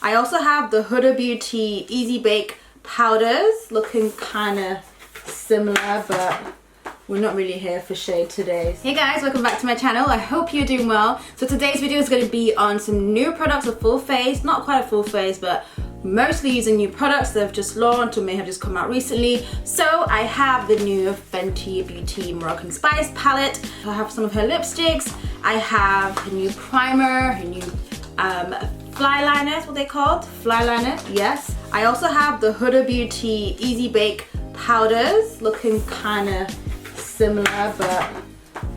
I also have the Huda Beauty Easy Bake powders, looking kind of similar, but we're not really here for shade today. Hey guys, welcome back to my channel. I hope you're doing well. So today's video is going to be on some new products, a full face, not quite a full face, but mostly using new products that have just launched or may have just come out recently. So I have the new Fenty Beauty Moroccan Spice palette. I have some of her lipsticks. I have her new primer, her new fly liners, what they called? Fly liner, yes. I also have the Huda Beauty Easy Bake powders, looking kind of similar, but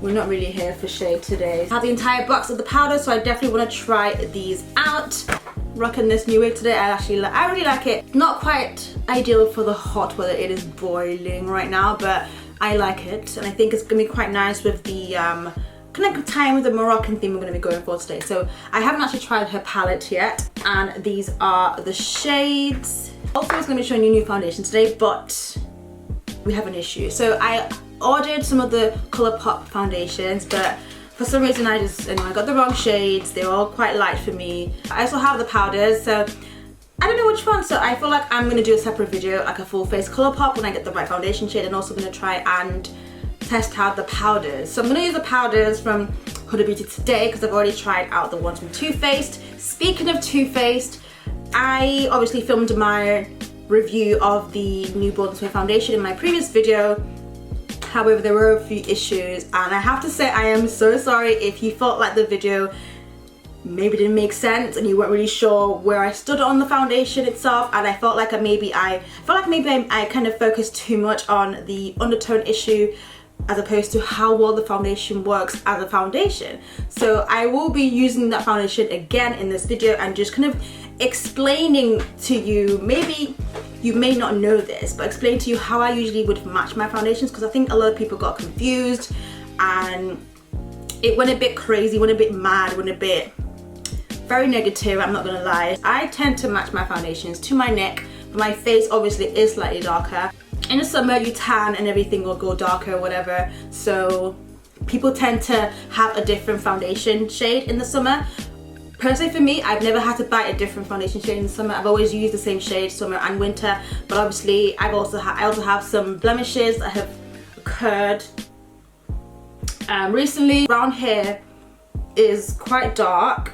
we're not really here for shade today. I have the entire box of the powder, so I definitely want to try these out. Rocking this new wig today. I really like it. Not quite ideal for the hot weather. It is boiling right now, but I like it, and I think it's gonna be quite nice with the kind of time with the Moroccan theme we're going to be going for today. So I haven't actually tried her palette yet, and these are the shades. Also, I was going to be showing you new foundation today, but we have an issue. So I ordered some of the ColourPop foundations, but for some reason I got the wrong shades. They're all quite light for me. I also have the powders, so I don't know which one. So I feel like I'm going to do a separate video, like a full face ColourPop, when I get the right foundation shade, and also going to try and test out the powders. So I'm going to use the powders from Huda Beauty today because I've already tried out the ones from Too Faced. Speaking of Too Faced, I obviously filmed my review of the new Born This Way foundation in my previous video. However, there were a few issues, and I have to say I am so sorry if you felt like the video maybe didn't make sense and you weren't really sure where I stood on the foundation itself, and I felt like maybe I kind of focused too much on the undertone issue as opposed to how well the foundation works as a foundation. So I will be using that foundation again in this video and just kind of explaining to you, maybe you may not know this, but explain to you how I usually would match my foundations, because I think a lot of people got confused and it went a bit crazy, went a bit mad, went a bit very negative, I'm not gonna lie. I tend to match my foundations to my neck, but my face obviously is slightly darker. In the summer you tan and everything will go darker or whatever, so people tend to have a different foundation shade in the summer. Personally for me, I've never had to buy a different foundation shade in the summer. I've always used the same shade summer and winter, but obviously I also have some blemishes that have occurred recently. Brown hair is quite dark,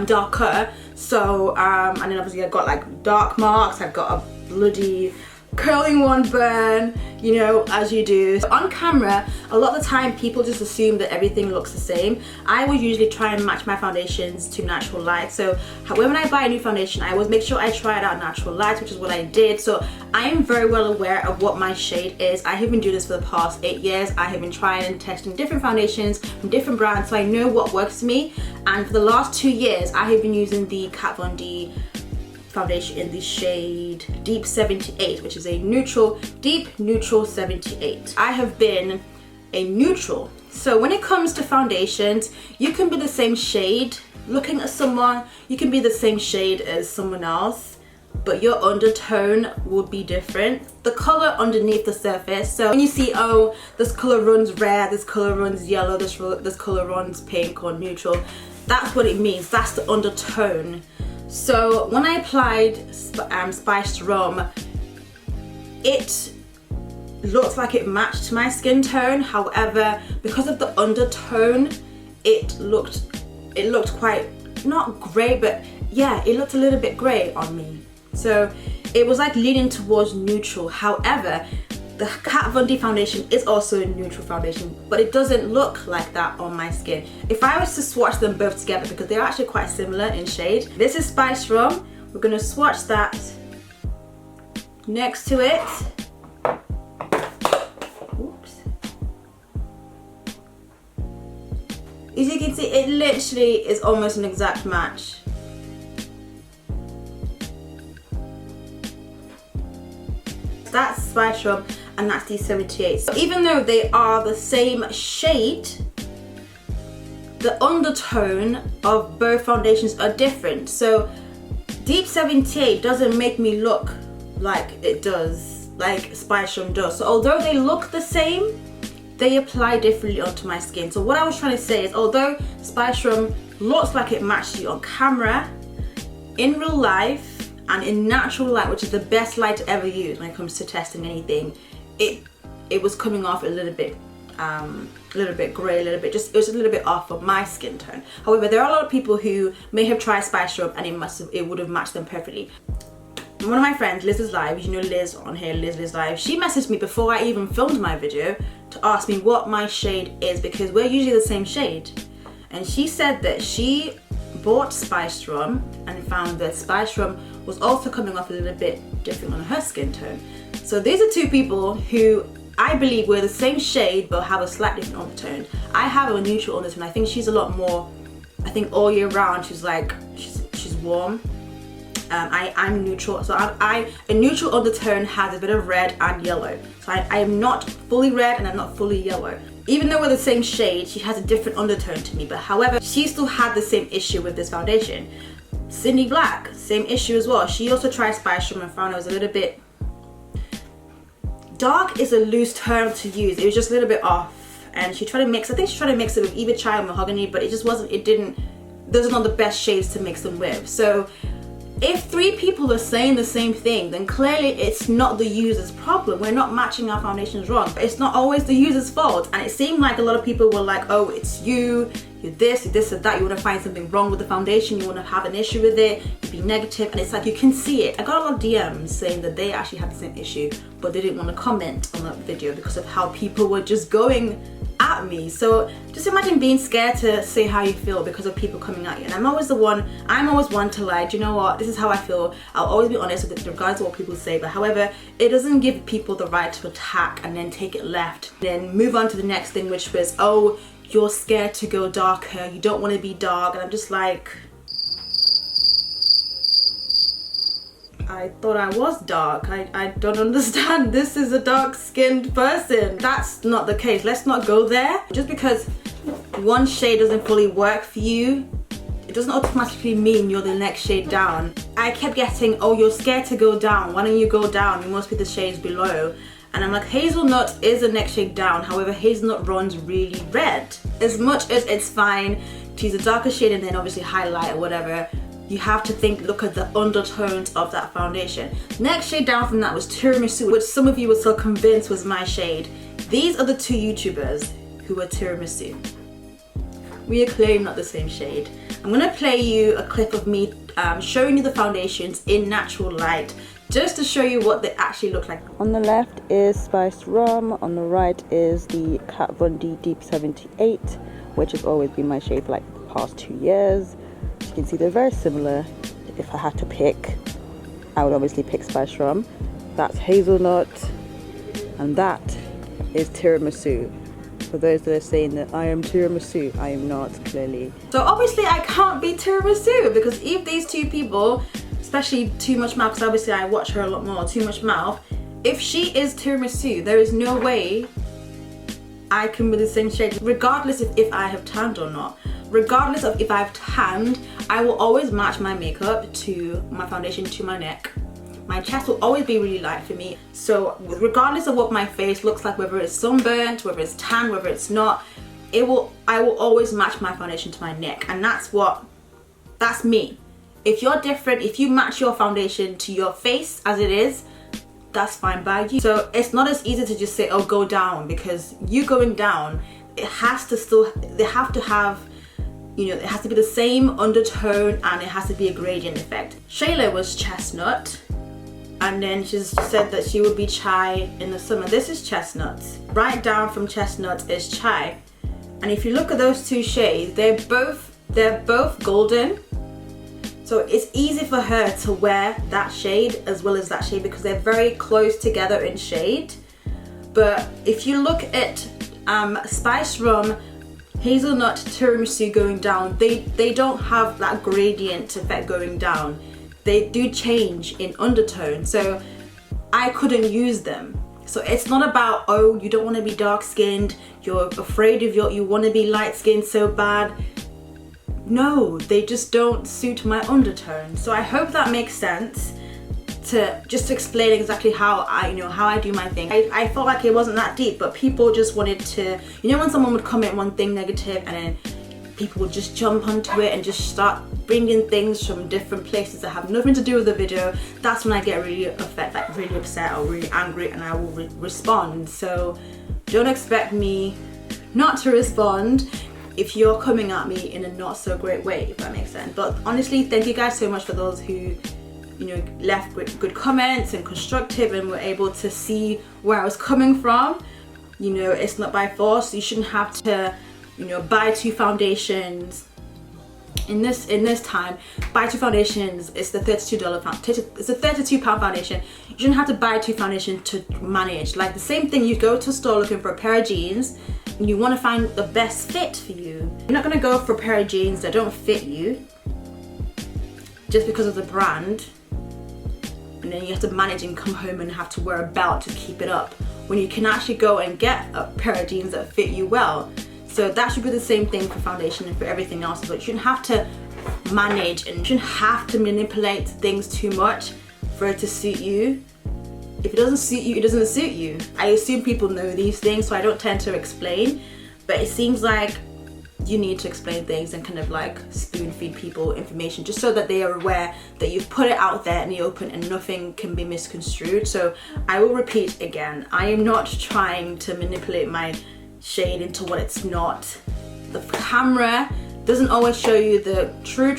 darker, so and then obviously I've got like dark marks, I've got a bloody curling one burn, you know, as you do. So on camera, a lot of the time people just assume that everything looks the same. I will usually try and match my foundations to natural light. So when I buy a new foundation, I always make sure I try it out natural light, which is what I did. So I am very well aware of what my shade is. I have been doing this for the past 8 years. I have been trying and testing different foundations from different brands, so I know what works for me. And for the last 2 years, I have been using the Kat Von D foundation in the shade Deep 78, which is a neutral, deep neutral 78. I have been a neutral. So when it comes to foundations, you can be the same shade looking at someone, you can be the same shade as someone else, but your undertone will be different. The color underneath the surface, so when you see, oh, this color runs red, this color runs yellow, this color runs pink or neutral, that's what it means. That's the undertone. So when I applied Spiced Rum, it looked like it matched my skin tone. However, because of the undertone, it looked quite, not grey, but yeah, it looked a little bit grey on me. So it was like leaning towards neutral. However, the Kat Von D foundation is also a neutral foundation, but it doesn't look like that on my skin. If I was to swatch them both together, because they're actually quite similar in shade. This is Spiced Rum. We're gonna swatch that next to it. Oops. As you can see, it literally is almost an exact match. That's Spiced Rum and that's D78. So even though they are the same shade, the undertone of both foundations are different. So Deep 78 doesn't make me look like it does, like Spiced Rum does. So although they look the same, they apply differently onto my skin. So what I was trying to say is, although Spiced Rum looks like it matched you on camera, in real life and in natural light, which is the best light to ever use when it comes to testing anything, it was coming off a little bit grey, it was a little bit off of my skin tone. However, there are a lot of people who may have tried Spice Rub and it would have matched them perfectly. One of my friends, Liz's Live, you know Liz on here, Liz Live, she messaged me before I even filmed my video to ask me what my shade is, because we're usually the same shade. And she said that she bought Spice Rum and found that Spice Rum was also coming off a little bit different on her skin tone. So these are two people who I believe we're the same shade but have a slightly different undertone. I have a neutral undertone. I think she's a lot more, I think all year round she's warm. I'm neutral, so a neutral undertone has a bit of red and yellow. So I am not fully red and I'm not fully yellow. Even though we're the same shade, she has a different undertone to me. But however, she still had the same issue with this foundation. Cindy Black, same issue as well. She also tried Spice Rum and found it was a little bit dark. Is a loose term to use. It was just a little bit off, and she tried to mix. I think she tried to mix it with either chai or mahogany, but it just wasn't. Those are not the best shades to mix them with. So if 3 people are saying the same thing, then clearly it's not the user's problem. We're not matching our foundations wrong. But it's not always the user's fault. And it seemed like a lot of people were like, oh, it's you're this or that. You want to find something wrong with the foundation. You want to have an issue with it. You be negative. And it's like, you can see it. I got a lot of DMs saying that they actually had the same issue, but they didn't want to comment on that video because of how people were just going at me. So just imagine being scared to say how you feel because of people coming at you. And I'm always one to like, do you know what, this is how I feel. I'll always be honest with it regardless of what people say. But however, it doesn't give people the right to attack and then take it left, then move on to the next thing, which was, oh, you're scared to go darker, you don't want to be dark. And I'm just like, I thought I was dark. I don't understand. This is a dark-skinned person. That's not the case. Let's not go there. Just because one shade doesn't fully work for you, it doesn't automatically mean you're the next shade down. I kept getting, oh, you're scared to go down. Why don't you go down? You must be the shades below. And I'm like, hazelnut is the next shade down. However, hazelnut runs really red. As much as it's fine to use a darker shade and then obviously highlight or whatever, you have to look at the undertones of that foundation. Next shade down from that was Tiramisu, which some of you were so convinced was my shade. These are the 2 YouTubers who were Tiramisu. We are clearly not the same shade. I'm gonna play you a clip of me showing you the foundations in natural light, just to show you what they actually look like. On the left is Spice Rum, on the right is the Kat Von D Deep 78, which has always been my shade for like the past 2 years. You can see they're very similar. If I had to pick, I would obviously pick Spice Rum. That's hazelnut, and that is tiramisu. For those that are saying that I am tiramisu, I am not, clearly. So obviously I can't be tiramisu, because if these 2 people, especially Too Much Mouth, because obviously I watch her a lot more, Too Much Mouth, if she is tiramisu, there is no way I can be the same shade, regardless of if I have tanned or not. Regardless of if I've tanned, I will always match my makeup to my foundation to my neck. My chest will always be really light for me. So regardless of what my face looks like, whether it's sunburnt, whether it's tan, whether it's not, I will always match my foundation to my neck. And that's me. If you're different, if you match your foundation to your face as it is, that's fine by you. So it's not as easy to just say, oh, go down, because you going down, it has to have, you know, it has to be the same undertone and it has to be a gradient effect. Shayla was chestnut, and then she said that she would be chai in the summer. This is chestnut. Right down from chestnut is chai. And if you look at those 2 shades, they're both golden. So it's easy for her to wear that shade as well as that shade because they're very close together in shade. But if you look at Spice Rum, hazelnut, tiramisu going down, they don't have that gradient effect going down. They do change in undertone, so I couldn't use them. So it's not about, oh, you don't want to be dark skinned, you're afraid of you want to be light skinned so bad. No, they just don't suit my undertone. So I hope that makes sense, to explain exactly how I do my thing. I felt like it wasn't that deep, but people just wanted to, you know, when someone would comment one thing negative and then people would just jump onto it and just start bring in things from different places that have nothing to do with the video, that's when I get really upset or really angry, and I will respond. So don't expect me not to respond if you're coming at me in a not so great way, if that makes sense. But honestly, thank you guys so much for those who, you know, left good comments and constructive and were able to see where I was coming from. You know, it's not by force. You shouldn't have to, you know, buy 2 foundations in this time. Buy 2 foundations. It's the $32 it's a £32 foundation. You shouldn't have to buy 2 foundations to manage. Like the same thing, you go to a store looking for a pair of jeans and you want to find the best fit for you. You're not going to go for a pair of jeans that don't fit you just because of the brand, and then you have to manage and come home and have to wear a belt to keep it up, when you can actually go and get a pair of jeans that fit you well. So that should be the same thing for foundation and for everything else, but you shouldn't have to manage and you shouldn't have to manipulate things too much for it to suit you. If it doesn't suit you, it doesn't suit you. I assume people know these things, so I don't tend to explain, but it seems like you need to explain things and kind of like spoon feed people information just so that they are aware that you've put it out there in the open and nothing can be misconstrued. So I will repeat again, I am not trying to manipulate my shade into what it's not. The camera doesn't always show you the true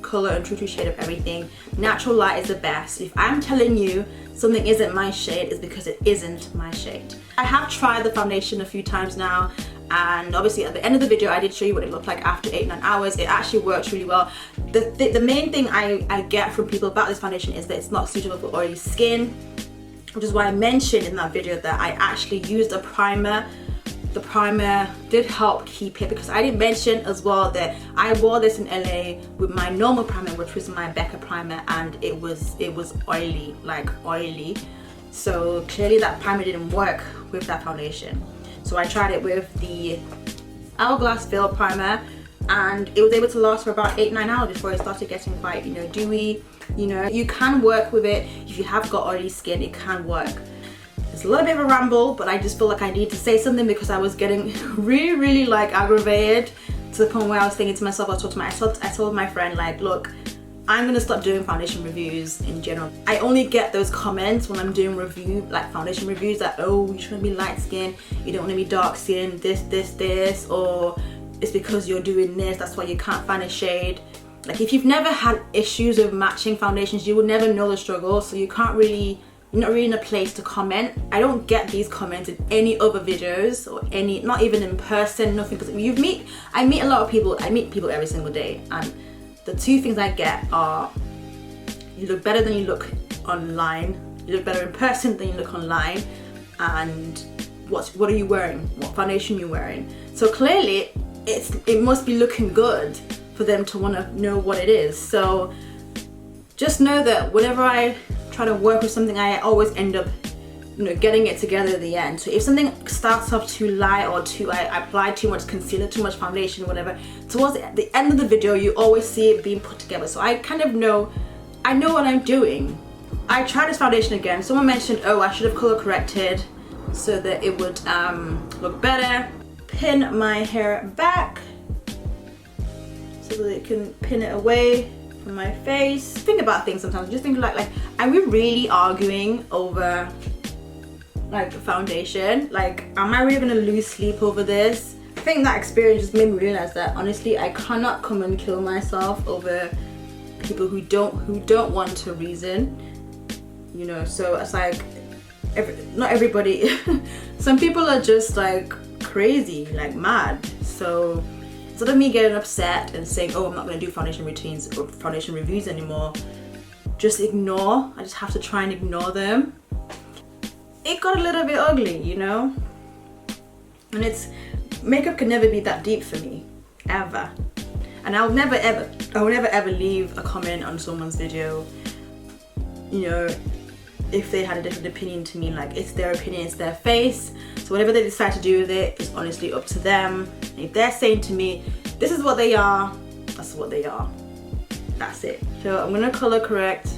color and true shade of everything. Natural light is the best. If I'm telling you something isn't my shade, it's because it isn't my shade. I have tried the foundation a few times now, and obviously at the end of the video I did show you what it looked like after 8-9 hours. It actually works really well. The main thing I get from people about this foundation is that it's not suitable for oily skin, which is why I mentioned in that video that I actually used a primer. The primer did help keep it, because I didn't mention as well that I wore this in LA with my normal primer, which was my Becca primer, and it was oily, like oily. So clearly that primer didn't work with that foundation. So I tried it with the Hourglass Veil primer, and it was able to last for about 8-9 hours before it started getting quite, you know, dewy. You know, you can work with it if you have got oily skin. It can work. It's a little bit of a ramble, but I just feel like I need to say something because I was getting really like aggravated to the point where I was thinking to myself, I told my friend, like, look, I'm gonna stop doing foundation reviews in general. I only get those comments when I'm doing foundation reviews, that, oh, you shouldn't be light skin, you don't want to be dark skin, this, or it's because you're doing this, that's why you can't find a shade. Like, if you've never had issues with matching foundations, you will never know the struggle, so you're not really in a place to comment. I don't get these comments in any other videos or not even in person, nothing, because I meet a lot of people, I meet people every single day, and the 2 things I get are, you look better than you look online, you look better in person than you look online, and what are you wearing, what foundation are you wearing. So clearly it must be looking good for them to want to know what it is. So just know that whenever I try to work with something, I always end up, you know, getting it together at the end. So if something starts off too light, or I apply too much concealer, too much foundation, whatever, towards the end of the video you always see it being put together. So I kind of know, I know what I'm doing. I tried this foundation again. Someone mentioned, oh, I should have color corrected so that it would look better. Pin my hair back so that it can pin it away from my face. Think about things sometimes. Just think like, are we really arguing over like foundation? Like, am I really gonna lose sleep over this? I think that experience just made me realize that honestly I cannot come and kill myself over people who don't want to reason, you know. So it's like, not everybody some people are just like crazy, like mad. So instead of me getting upset and saying, oh, I'm not going to do foundation routines or foundation reviews anymore, just ignore. I just have to try and ignore them. It got a little bit ugly, you know? And makeup can never be that deep for me, ever. And I will never ever leave a comment on someone's video, you know, if they had a different opinion to me. Like, it's their opinion, it's their face. So whatever they decide to do with it is honestly up to them. And if they're saying to me, this is what they are, that's what they are. That's it. So I'm gonna color correct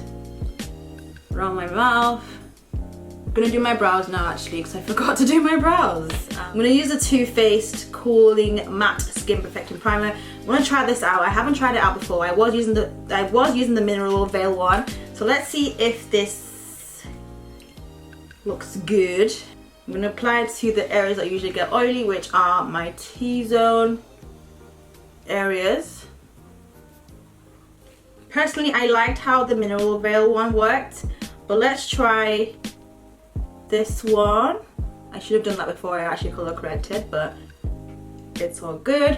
around my mouth. I'm gonna do my brows now actually because I forgot to do my brows. I'm gonna use the Too Faced Cooling Matte Skin Perfecting Primer. I'm gonna try this out. I haven't tried it out before. I was using the Mineral Veil one. So let's see if this looks good. I'm gonna apply it to the areas that usually get oily, which are my T-zone areas. Personally, I liked how the Mineral Veil one worked, but let's try this one. I should have done that before I actually color corrected, but it's all good.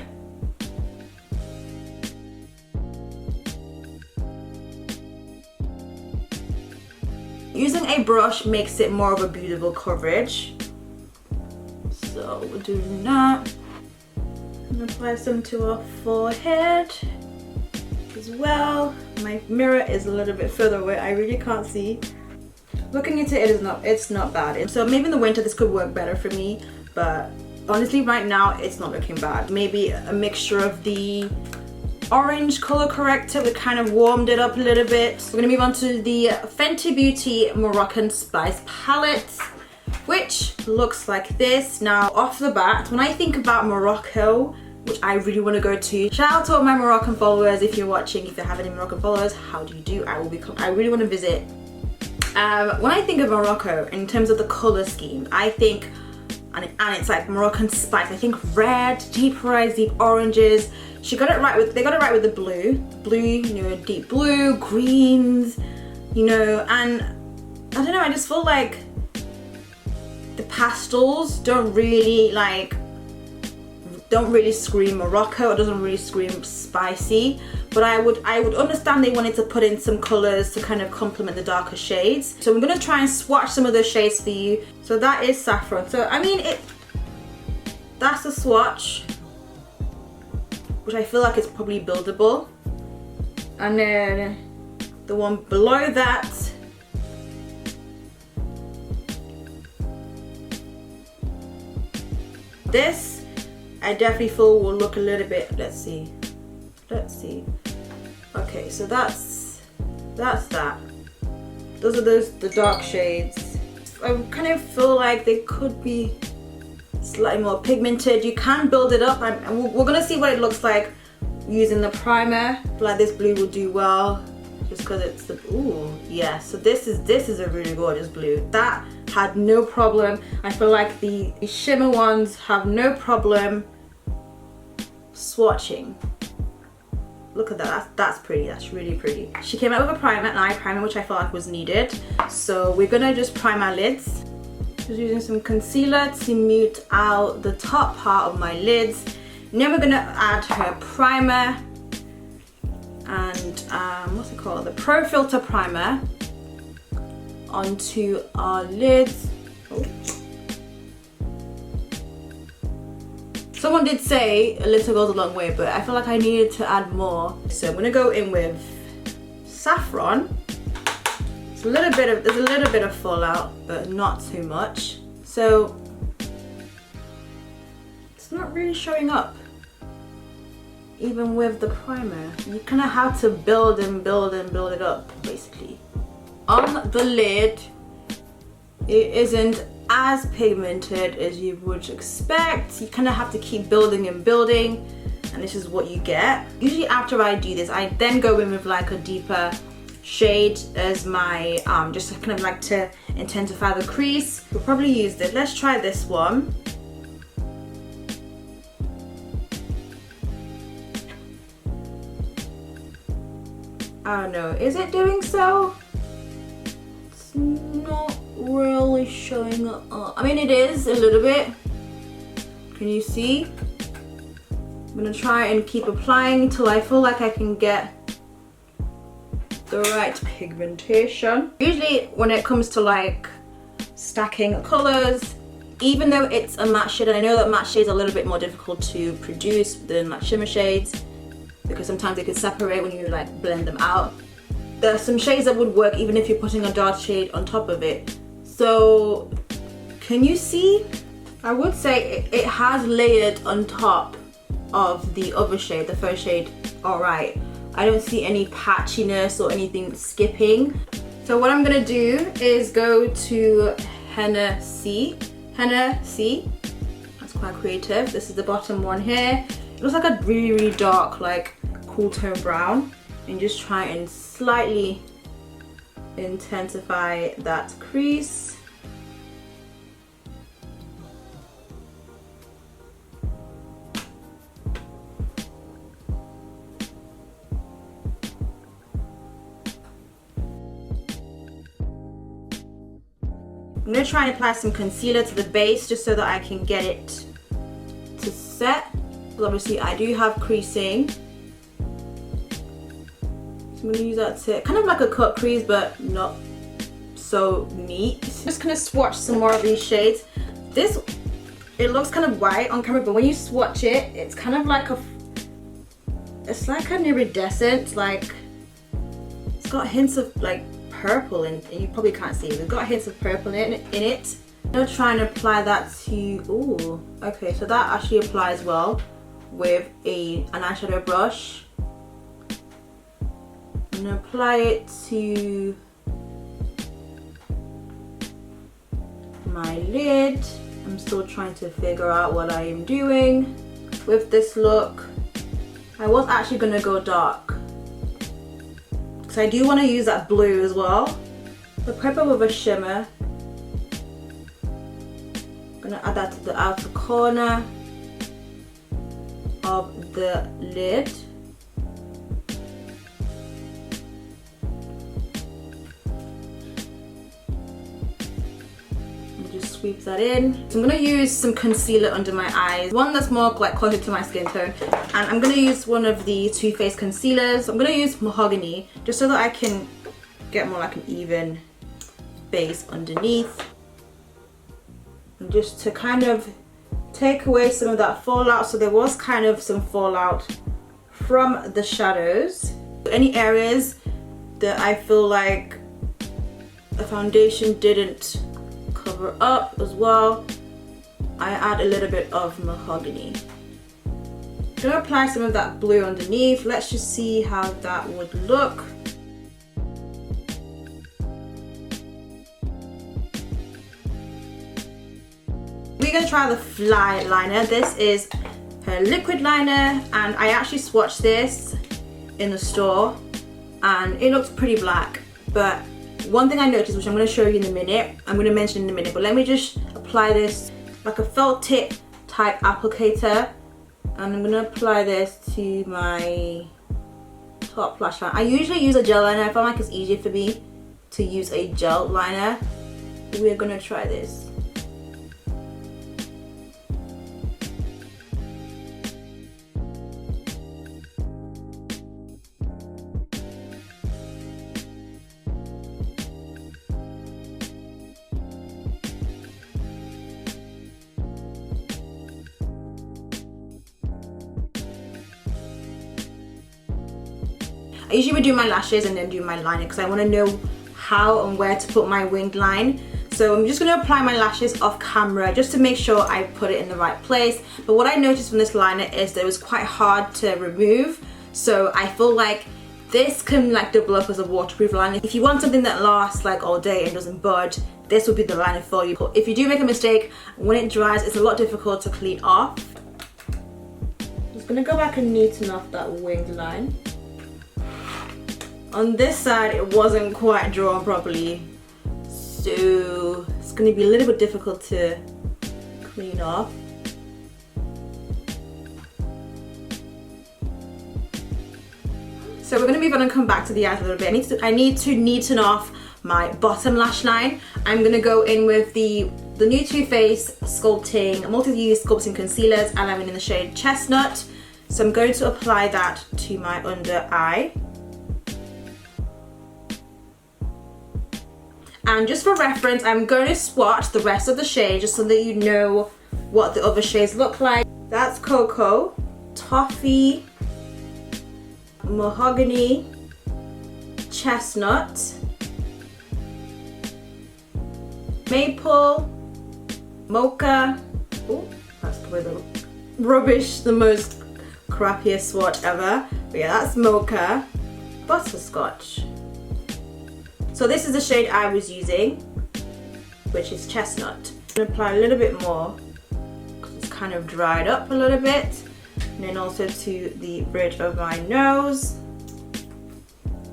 Using a brush makes it more of a beautiful coverage. So we're doing that. I'm gonna apply some to our forehead as well. My mirror is a little bit further away. I really can't see. Looking into it, it's not bad. So maybe in the winter this could work better for me, but honestly right now it's not looking bad. Maybe a mixture of the orange color corrector that kind of warmed it up a little bit. We're gonna move on to the Fenty Beauty Moroccan Spice palette, which looks like this. Now off the bat, when I think about Morocco, which I really want to go to, shout out to all my Moroccan followers. If you're watching, if you have any Moroccan followers, how do you do? I really want to visit. When I think of Morocco in terms of the color scheme, I think, and it's like Moroccan spice, I think red, deep reds, deep oranges. They got it right with the blue, you know, deep blue, greens, you know, and I don't know, I just feel like the pastels don't really scream Morocco. It doesn't really scream spicy, but I would understand they wanted to put in some colors to kind of complement the darker shades. So I'm gonna try and swatch some of those shades for you. So that is saffron. So I mean, that's a swatch, which I feel like it's probably buildable. And then the one below that, this I definitely feel will look a little bit, let's see. Okay, so that's that. Those are the dark shades. I kind of feel like they could be slightly more pigmented. You can build it up, and we're gonna see what it looks like using the primer. I feel like this blue will do well, just because it's the, ooh, yeah. So this is a really gorgeous blue. That had no problem. I feel like the shimmer ones have no problem swatching. Look at that, that's pretty, that's really pretty. She came out with a primer, an eye primer, which I felt like was needed. So we're gonna just prime our lids. Just using some concealer to mute out the top part of my lids. And then we're gonna add her primer and what's it called? The Pro Filter Primer onto our lids. Oh. Someone did say a little goes a long way, but I feel like I needed to add more. So I'm gonna go in with saffron. There's a little bit of fallout, but not too much. So it's not really showing up, even with the primer. You kind of have to build and build and build it up, basically. On the lid, it isn't as pigmented as you would expect. You kind of have to keep building and building, and this is what you get. Usually after I do this, I then go in with like a deeper shade as my just kind of like to intensify the crease. We'll probably use this. Let's try this one. I don't know, is it doing so? It's not really showing up. I mean, it is a little bit. Can you see? I'm gonna try and keep applying until I feel like I can get the right pigmentation. Usually when it comes to like stacking colors, even though it's a matte shade, and I know that matte shades are a little bit more difficult to produce than matte shimmer shades, because sometimes they can separate when you like blend them out. There are some shades that would work even if you're putting a dark shade on top of it. So can you see? I would say it has layered on top of the other shade, the first shade. All right, I don't see any patchiness or anything skipping. So what I'm gonna do is go to Henna C. Henna C. That's quite creative. This is the bottom one here. It looks like a really, really dark, like cool tone brown. And just try and slightly intensify that crease. I'm going to try and apply some concealer to the base just so that I can get it to set. Because obviously I do have creasing. So I'm going to use that to kind of like a cut crease, but not so neat. I'm just going to swatch some more of these shades. This, it looks kind of white on camera, but when you swatch it, it's kind of like it's like an iridescent, like, it's got hints of like purple, and you probably can't see it. We've got hints of purple in it. I'm going to try and apply that to, ooh, okay, so that actually applies well with an eyeshadow brush. I'm going to apply it to my lid. I'm still trying to figure out what I am doing with this look. I was actually going to go dark. So I do want to use that blue as well. The purple with a shimmer. I'm going to add that to the outer corner of the lid. And just sweep that in. So I'm going to use some concealer under my eyes. One that's more like closer to my skin tone. And I'm going to use one of the Too Faced concealers. I'm going to use Mahogany just so that I can get more like an even base underneath. And just to kind of take away some of that fallout. So there was kind of some fallout from the shadows. Any areas that I feel like the foundation didn't cover up as well, I add a little bit of Mahogany. I'm going to apply some of that blue underneath. Let's just see how that would look. We're going to try the Fly liner. This is her liquid liner, and I actually swatched this in the store and it looks pretty black, but one thing I noticed, which I'm going to show you in a minute, I'm going to mention in a minute, but let me just apply this like a felt tip type applicator. And I'm going to apply this to my top lash line. I usually use a gel liner. I find like it's easier for me to use a gel liner. We're going to try this. I usually would do my lashes and then do my liner because I want to know how and where to put my winged line. So I'm just going to apply my lashes off camera just to make sure I put it in the right place. But what I noticed from this liner is that it was quite hard to remove. So I feel like this can like double up as a waterproof liner. If you want something that lasts like all day and doesn't budge, this would be the liner for you. If you do make a mistake, when it dries, it's a lot difficult to clean off. I'm just going to go back and neaten off that winged line. On this side, it wasn't quite drawn properly, so it's going to be a little bit difficult to clean off. So we're going to move on and come back to the eyes a little bit. I need to neaten off my bottom lash line. I'm going to go in with the new Too Faced Sculpting Multi-Use Sculpting Concealers, and I'm in the shade Chestnut. So I'm going to apply that to my under eye. And just for reference, I'm going to swatch the rest of the shade just so that you know what the other shades look like. That's Cocoa, Toffee, Mahogany, Chestnut, Maple, Mocha. Oh, that's probably the rubbish, the most crappiest swatch ever. But yeah, that's Mocha, Butterscotch. So this is the shade I was using, which is chestnut. I'm gonna apply a little bit more because it's kind of dried up a little bit. And then also to the bridge of my nose.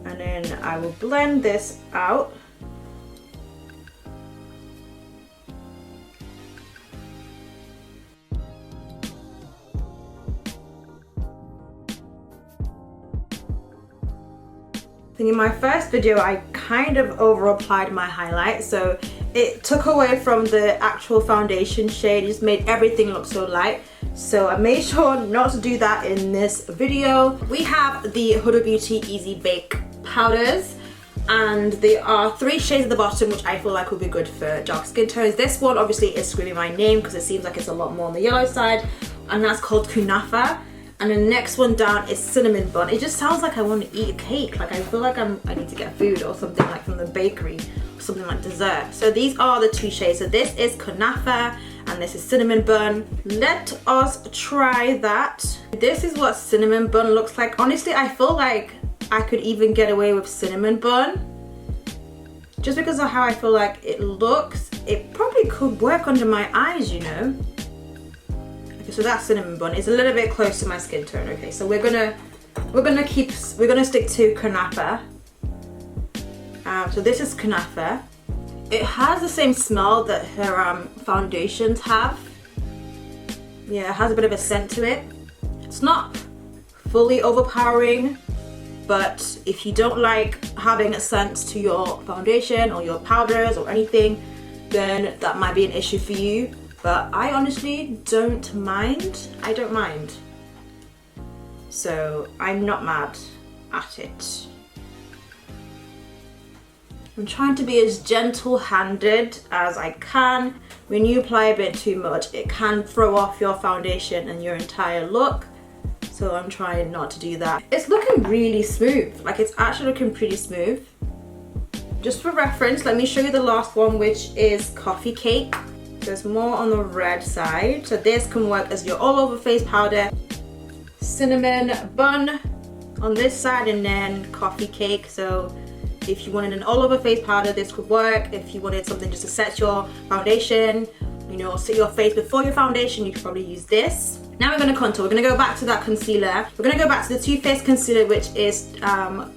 And then I will blend this out. In my first video, I kind of over applied my highlight, so it took away from the actual foundation shade. It just made everything look so light. So I made sure not to do that in this video. We have the Huda Beauty Easy Bake powders, and there are 3 shades at the bottom which I feel like will be good for dark skin tones. This one obviously is screaming my name because it seems like it's a lot more on the yellow side, and that's called Kunafa. And the next one down is Cinnamon Bun. It just sounds like I want to eat a cake. Like I feel like I need to get food or something like from the bakery, or something like dessert. So these are the 2 shades. So this is Kunafa and this is Cinnamon Bun. Let us try that. This is what Cinnamon Bun looks like. Honestly, I feel like I could even get away with Cinnamon Bun. Just because of how I feel like it looks. It probably could work under my eyes, you know. So that's Cinnamon Bun. It's a little bit close to my skin tone. Okay, so we're gonna stick to Kunafa. So this is Kunafa. It has the same smell that her foundations have. Yeah, it has a bit of a scent to it. It's not fully overpowering, but if you don't like having a scent to your foundation or your powders or anything, then that might be an issue for you. But I honestly don't mind. I don't mind. So I'm not mad at it. I'm trying to be as gentle-handed as I can. When you apply a bit too much, it can throw off your foundation and your entire look. So I'm trying not to do that. It's looking really smooth. Like it's actually looking pretty smooth. Just for reference, let me show you the last one, which is Coffee Cake. There's more on the red side. So this can work as your all over face powder. Cinnamon Bun on this side, and then Coffee Cake. So if you wanted an all over face powder, this could work. If you wanted something just to set your foundation, you know, set your face before your foundation, you could probably use this. Now we're gonna contour. We're gonna go back to that concealer. We're gonna go back to the Too Faced concealer, which is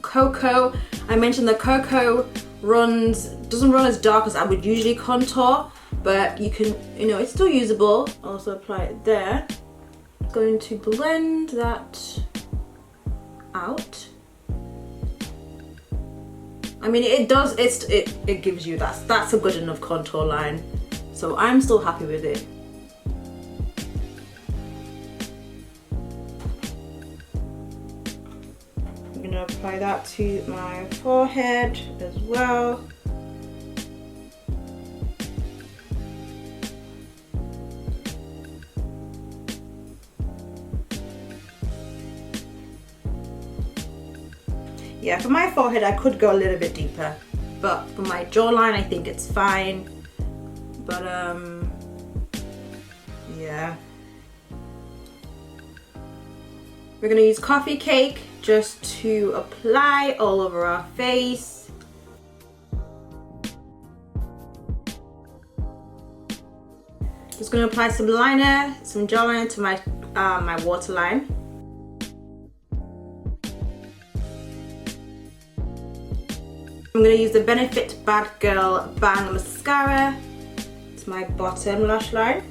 Cocoa. I mentioned the Cocoa doesn't run as dark as I would usually contour, but you can, you know, it's still usable. Also apply it there. I'm going to blend that out. I mean, it does, it gives you, that's a good enough contour line. So I'm still happy with it. I'm gonna apply that to my forehead as well. Yeah, for my forehead, I could go a little bit deeper, but for my jawline, I think it's fine. But yeah. We're gonna use Coffee Cake just to apply all over our face. Just gonna apply some liner, some jawline to my my waterline. I'm going to use the Benefit Bad Girl Bang Mascara. It's my bottom lash line.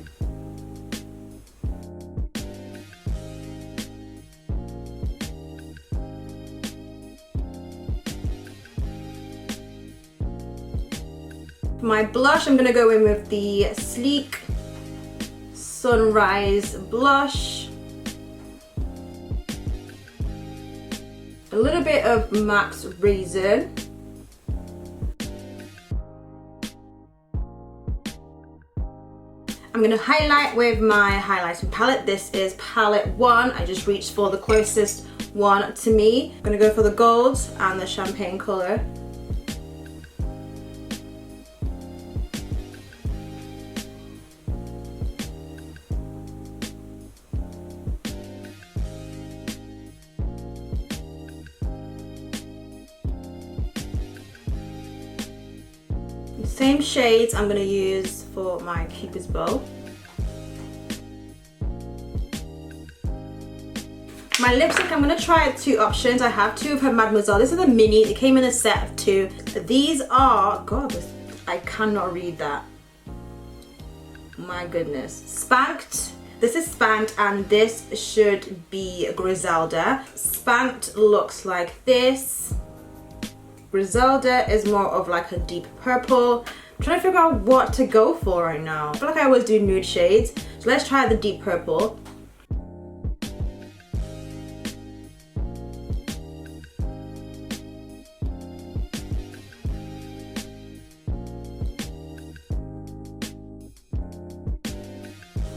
For my blush, I'm going to go in with the Sleek Sunrise Blush. A little bit of MAC's Raisin. I'm going to highlight with my highlighting palette. This is palette 1. I just reached for the closest one to me. I'm going to go for the gold and the champagne colour. Same shades I'm gonna use for my Cupid's bow. My lipstick, I'm gonna try 2 options. I have 2 of her Mademoiselle. This is a mini. It came in a set of 2. These are, God, I cannot read that. My goodness. Spanked. This is Spanked, and this should be Griselda. Spanked looks like this. Griselda is more of like a deep purple. I'm trying to figure out what to go for right now. I feel like I always do nude shades. So let's try the deep purple.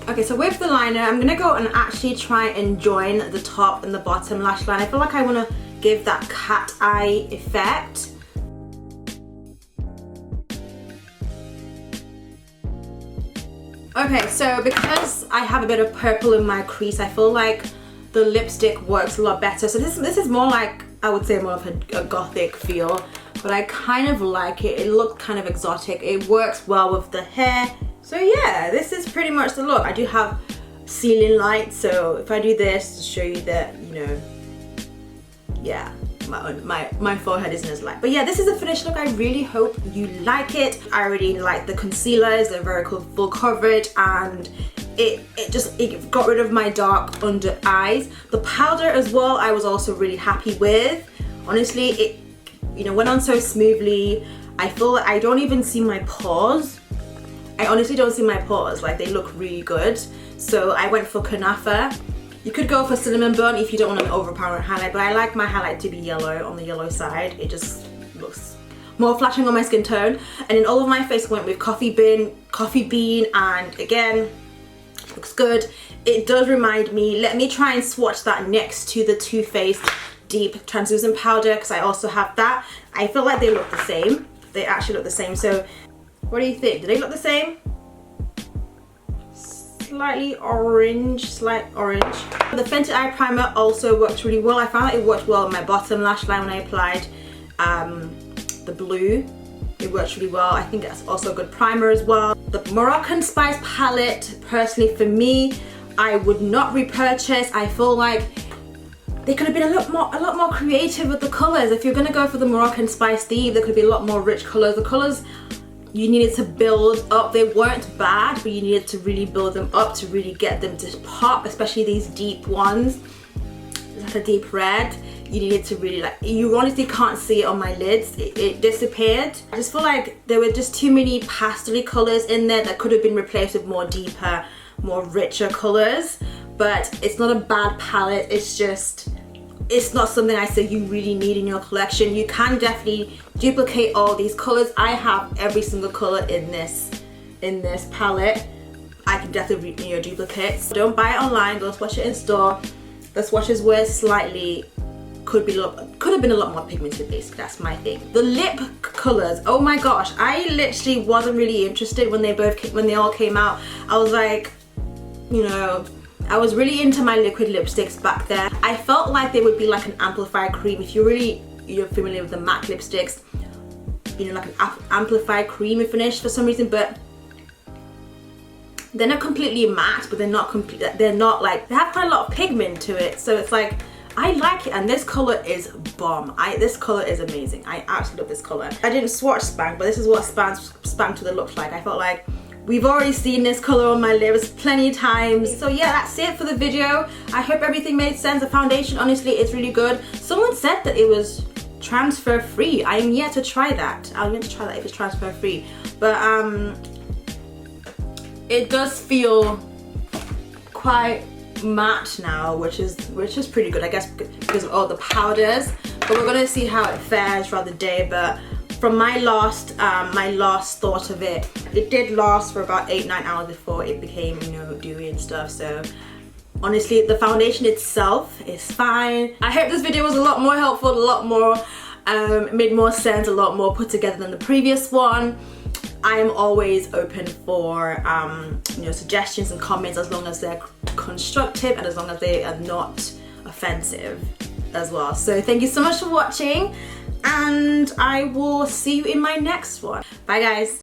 Okay, so with the liner, I'm gonna go and actually try and join the top and the bottom lash line. I feel like I wanna give that cat eye effect. Okay, so because I have a bit of purple in my crease, I feel like the lipstick works a lot better. So this is more like, I would say more of a gothic feel, but I kind of like it. It looks kind of exotic. It works well with the hair. So yeah, this is pretty much the look. I do have ceiling light, so if I do this to show you that, you know, yeah, my forehead isn't as light. But yeah, this is the finished look. I really hope you like it. I already like the concealers. They're very cool, full coverage, and it got rid of my dark under eyes. The powder as well, I was also really happy with. Honestly, it, you know, went on so smoothly. I feel like I don't even see my pores. I honestly don't see my pores, like they look really good. So I went for Kunafa. You could go for Cinnamon Bun if you don't want an overpowering highlight, but I like my highlight to be yellow, on the yellow side. It just looks more flattering on my skin tone. And in all of my face I went with Coffee Bean, and again, looks good. It does remind me, let me try and swatch that next to the Too Faced Deep Translucent Powder, because I also have that. I feel like they look the same. They actually look the same. So what do you think? Do they look the same? Slightly orange, slight orange. The Fenty Eye Primer also works really well. I found that it worked well on my bottom lash line when I applied the blue. It works really well. I think that's also a good primer as well. The Moroccan Spice palette, personally for me, I would not repurchase. I feel like they could have been a lot more creative with the colors. If you're gonna go for the Moroccan Spice theme, there could be a lot more rich colors. The colors you needed to build up. They weren't bad, but you needed to really build them up to really get them to pop, especially these deep ones. It's like a deep red. You needed to really, like, you honestly can't see it on my lids. It disappeared. I just feel like there were just too many pastel colors in there that could have been replaced with more deeper, more richer colors. But it's not a bad palette. It's just, it's not something I say you really need in your collection. You can definitely duplicate all these colors. I have every single color in this palette. I can definitely, you know, duplicate. So don't buy it online, go swatch it in store. The swatches were slightly, could have been a lot more pigmented, basically. That's my thing. The lip colors, oh my gosh, I literally wasn't really interested when they all came out. I was like, you know, I was really into my liquid lipsticks back there. I felt like they would be like an amplified cream. If you're familiar with the MAC lipsticks, you know, like an amplified creamy finish for some reason, but they're not completely matte, but they're not complete. They're not like, they have quite a lot of pigment to it. So it's like, I like it, and this color is bomb. This color is amazing. I absolutely love this color. I didn't swatch Spank, but this is what Spank to looks like. I felt like we've already seen this color on my lips plenty of times. So yeah, that's it for the video. I hope everything made sense. The foundation, honestly, is really good. Someone said that it was transfer free. I am yet to try that. I'm yet to try that if it's transfer free. But it does feel quite matte now, which is pretty good, I guess, because of all the powders. But we're gonna see how it fares throughout the day. But from my last thought of it, it did last for about 8-9 hours before it became, you know, dewy and stuff. So honestly, the foundation itself is fine. I hope this video was a lot more helpful, a lot more made more sense, a lot more put together than the previous one. I am always open for you know, suggestions and comments, as long as they're constructive and as long as they are not offensive as well. So thank you so much for watching, and I will see you in my next one. Bye guys.